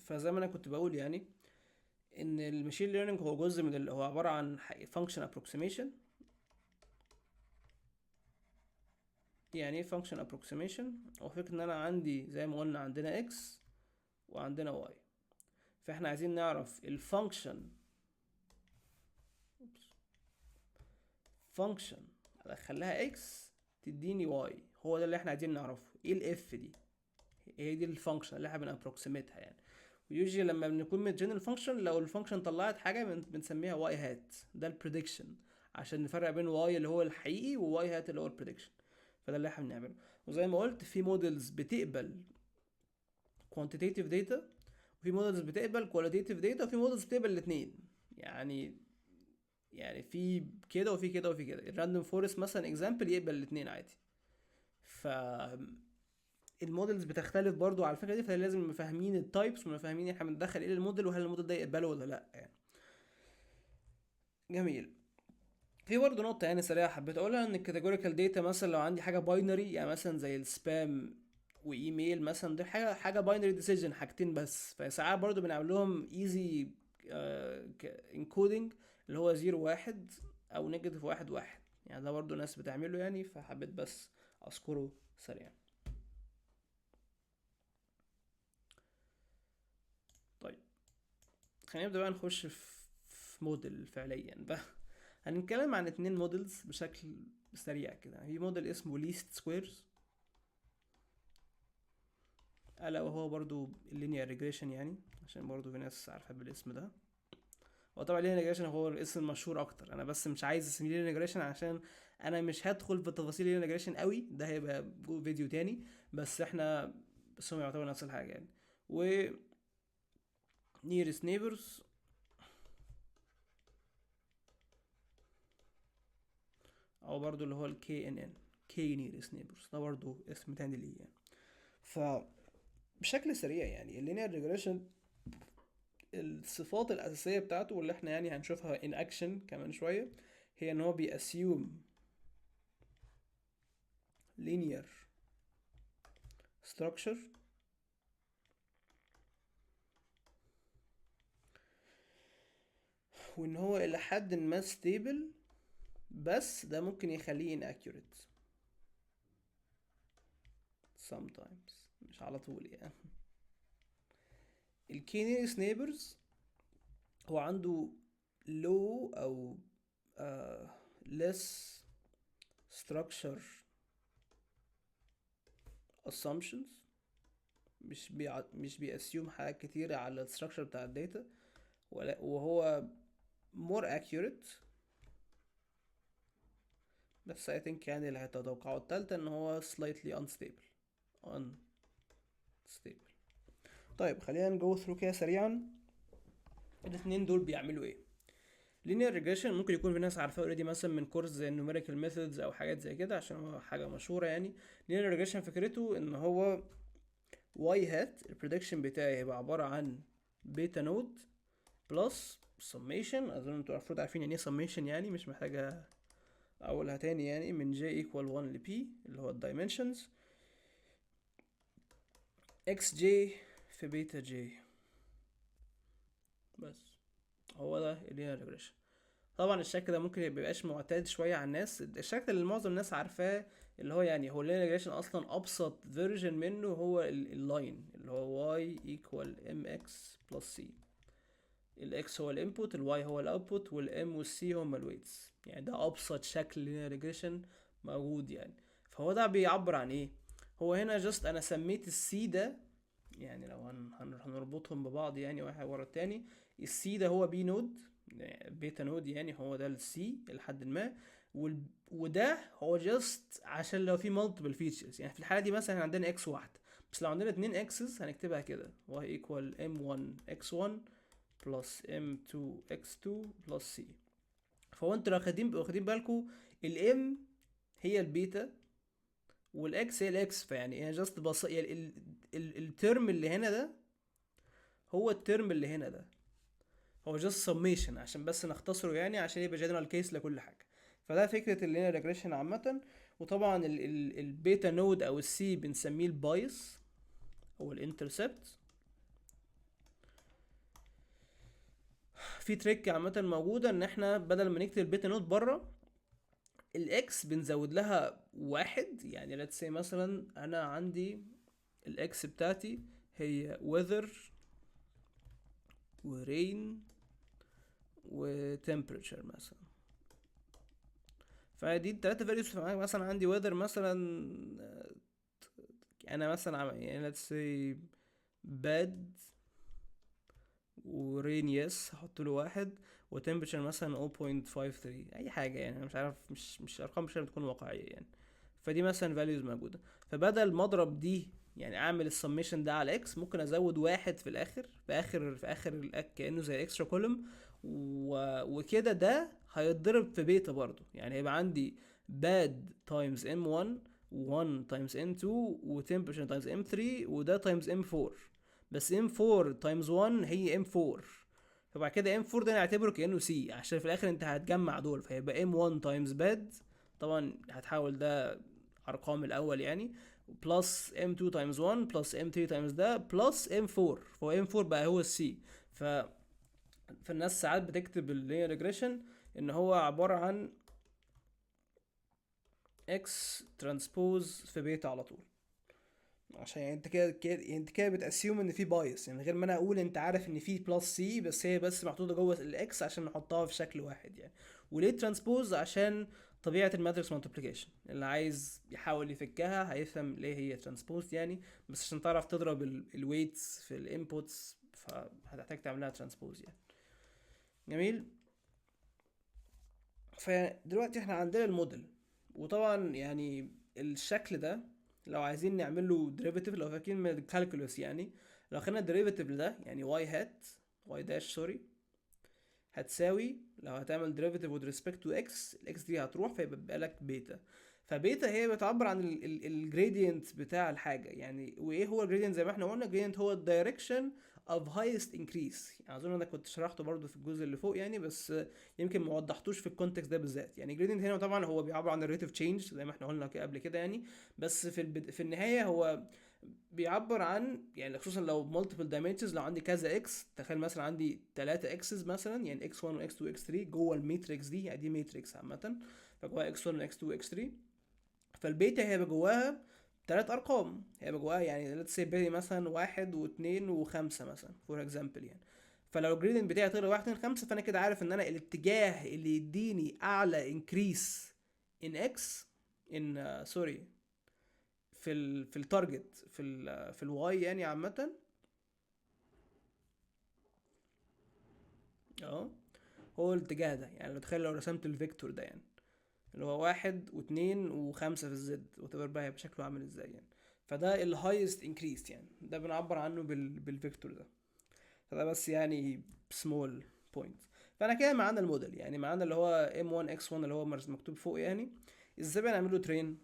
فزي ما انا كنت بقول يعني ان الماشين ليرنينج هو جزء من هو عباره عن فانكشن ابروكسيميشن. يعني ايه فانكشن ابروكسيميشن؟ هو فكرة ان انا عندي زي ما قلنا عندنا اكس وعندنا واي، فاحنا عايزين نعرف الفانكشن، فانكشن ادخلها اكس تديني واي، هو ده اللي احنا عايزين نعرفه. ايه الاف دي؟ هي دي الفانكشن اللي احنا بنابروكسيميتها يعني. ويوجي لما بنكون مدين الفانكشن، لو الفانكشن طلعت حاجه بنسميها واي هات، ده البريدكشن، عشان نفرق بين واي اللي هو الحقيقي وواي هات اللي هو البريدكشن. فده اللي احنا بنعمله. وزي ما قلت في موديلز بتقبل quantitative data، وفي موديلز بتقبل qualitative data، وفي موديلز بتقبل الاثنين. يعني في كده وفي كده وفي كده. الراندوم فورست مثلا اكزامبل يقبل الاثنين عادي. ف المودلز بتختلف برضو على الفكره دي، فلازم نبقى فاهمين التايبس وفاهمين احنا بندخل ايه للموديل، وهل الموديل ده يقبله ولا لا يعني. جميل. في برضه نقطة يعني سريعة حبيت أقولها، إن الكاتيجوريكال داتا مثلا لو عندي حاجة باينري، يعني مثلا زي السبام وإيميل مثلا، دي حاجة باينري ديسيجن، حاجتين بس. فساعات برضه بنعمل لهم ايزي انكودنج، اللي هو 0 1 أو -1 1. يعني ده برضه ناس بتعمله يعني، فحبيت بس أذكره سريعا. طيب خلينا نبدأ بقى نخش في موديل فعليا بقى. هنتكلم عن 2 موديلز بشكل سريع كده. في موديل اسمه ليست سكويرز، الا وهو برضو اللينير ريجريشن يعني، عشان برضو في ناس عارفه بالاسم ده. هو طبعا اللينير ريجريشن هو الاسم المشهور اكتر، انا بس مش عايز اسميه لينير ريجريشن عشان انا مش هدخل في تفاصيل اللينير ريجريشن قوي، ده هيبقى فيديو تاني. بس هم يعتبروا نفس الحاجه يعني. و nearest neighbors، او برضو اللي هو الكي ان ان، كي nearest neighbors، ده برضو اسم تاني ليه يعني. فبشكل سريع يعني اللينير ريجريشن الصفات الأساسية بتاعته، واللي احنا يعني هنشوفها in action كمان شوية، هي ان هو بيأسيوم linear structure، وان هو الى حد ما stable، بس ده ممكن يخليه inaccurate sometimes، مش على طول يعني. الكي nearest neighbors هو عنده low او less structure assumptions، مش بيأسيوم حاجات كتيرة على الستراكشر بتاع الداتا، وهو more accurate. بس I think يعني اللي هتتوقعه التالتة ان هو slightly unstable. طيب خلينا نجو ثرو كده سريعا الاتنين دول بيعملوا ايه. linear regression ممكن يكون في ناس عارفاه اوريدي مثلا من كورس زي numerical methods او حاجات زي كده، عشان هو حاجة مشهورة يعني. linear regression فكرته ان هو y hat البريدكشن بتاعي هيبقى عبارة عن بيتا نود بلس summation. اظن انتوا المفروض عارفين يعني ايه summation، يعني مش محتاجة اقولها تاني يعني، من j equal 1 ل p اللي هو الدايمنشنز اكس جي في بيتا جي. بس هو ده اللينير ريجريشن. طبعا الشكل ده ممكن ميبقاش معتاد شويه على الناس، الشكل اللي معظم الناس عارفاه اللي هو يعني هو اللينير ريجريشن اصلا ابسط فيرجن منه هو اللاين اللي هو y equal mx plus c. الاكس هو الانبوت، الواي هو الاوتبوت، والام والسي هم الويتس. يعني ده ابسط شكل لينير ريجريشن موجود يعني. فهو ده بيعبر عن ايه؟ هو هنا جاست انا سميت السي ده، يعني لو هنربطهم ببعض يعني واحد ورا التاني. السي ده هو بي نود، بيتا نود يعني، هو ده السي لحد ما. وده هو جاست عشان لو في مالتيبل فيتشرز، يعني في الحاله دي مثلا عندنا اكس واحده، بس لو عندنا 2 اكسس هنكتبها كده y equal m1 x1 plus m2 x2 plus c. فهو انتوا لو واخدين بالكم، الام هي البيتا والاكس هي الاكس، فيعني هي جاست يعني الترم اللي هنا ده هو الترم اللي هنا ده هو جاست سميشن، عشان بس نختصره يعني، عشان يبقى جنرال كيس لكل حاجه. فده فكره اللينير ريجريشن عامه. وطبعا البيتا نود او السي بنسميه البايس او الانترسبت. في تريك عامه موجوده ان احنا بدل ما نكتب البيتا نوت بره الاكس بنزود لها واحد. يعني let's say مثلا انا عندي الاكس بتاعتي هي weather و rain و temperature مثلا. فدي التلاتة values مثلا عندي weather مثلا انا مثلا يعني let's say bad و rain yes هحط له واحد و temperature مثلا 0.53 اي حاجة يعني. انا مش عارف، مش ارقام مش لازم تكون واقعية يعني. فدي مثلا values موجودة. فبدل ما اضرب دي يعني اعمل السميشن ده على اكس ممكن ازود واحد في الاخر في اخر الاك كانه زي اكسترا كولوم وكده ده هيتضرب في بيتا برضو. يعني هيبقى عندي bad times m1 1 times m2 و temperature times m3 وده times m4. بس m4 times 1 هي m4. فبعد كده m4 ده نعتبره كانه c عشان في الاخر انت هتجمع دول فهيبقى m1 times bad. طبعا هتحول ده ارقام الاول يعني بلس m2 times 1 بلس m3 times ده بلس m4. فهو m4 بقى هو السي. ف فالناس ساعات بتكتب اللينير ريجريشن ان هو عباره عن x ترانسبوز في بيتا على طول. عشان يعني انت كده بتاسيوم ان في بايس يعني، غير ما انا اقول انت عارف ان في بلس سي بس هي بس محطوطه جوه الاكس عشان نحطها في شكل واحد يعني. وليه ترانسبوز؟ عشان طبيعه الماتريكس مالتيبليكيشن اللي عايز يحاول يفكها هيفهم ليه هي ترانسبوز يعني. بس عشان تعرف تضرب الويتس في الانبوتس فهتحتاج تعملها ترانسبوز يعني. جميل. فدلوقتي احنا عندنا الموديل. وطبعا يعني الشكل ده لو عايزين نعمل له ديريفيتيف لو فاكرين من الكالكولوس يعني، لو خدنا الديريفيتيف ده يعني واي هات واي داش سوري هتساوي لو هتعمل ديريفيتيف with respect to x الاكس دي هتروح فيبقى لك بيتا. فبيتا هي بتعبر عن الجريدينت بتاع الحاجه يعني. وايه هو الجريدينت؟ زي ما احنا قلنا الجريدينت هو الدايركشن of highest increase. يعني اظن انا كنت شرحته برضو في الجزء اللي فوق يعني، بس يمكن ما وضحتوش في الكونتكست ده بالذات. يعني جريدينت هنا طبعا هو بيعبر عن الريت اوف تشينج زي ما احنا قلنا قبل كده يعني. بس في النهايه هو بيعبر عن يعني خصوصا لو multiple dimensions. لو عندي كذا اكس، تخيل مثلا عندي 3 اكسز مثلا يعني x1 و x2 و x3 جوه الميتريكس دي. يعني دي ميتريكس عامه فجواها x1 و x2 و x3. فالبيتا هيبقى جواها 3 ارقام. هيبقى جواها يعني let's say بيتا مثلا 1 و2 و5 مثلا فور اكزامبل يعني. فلو الجريدنت بتاعي طلع 1 2 5 فانا كده عارف ان انا الاتجاه اللي يديني اعلى انكريس ان اكس ان سوري في التارجت في الواي يعني عامه. اه هو الاتجاه ده. يعني لو تخيل لو رسمت الفيكتور ده يعني اللي هو 1 و2 و5 في الزد وتبقى بقى هيبقى شكله عامل ازاي يعني. فده الهايست انكريس يعني ده بنعبر عنه بالفيكتور ده. فده بس يعني سمول بوينت. فانا كده معانا الموديل يعني معانا اللي هو m1 x1 اللي هو مكتوب فوق يعني. ازاي بقى نعمل له ترين؟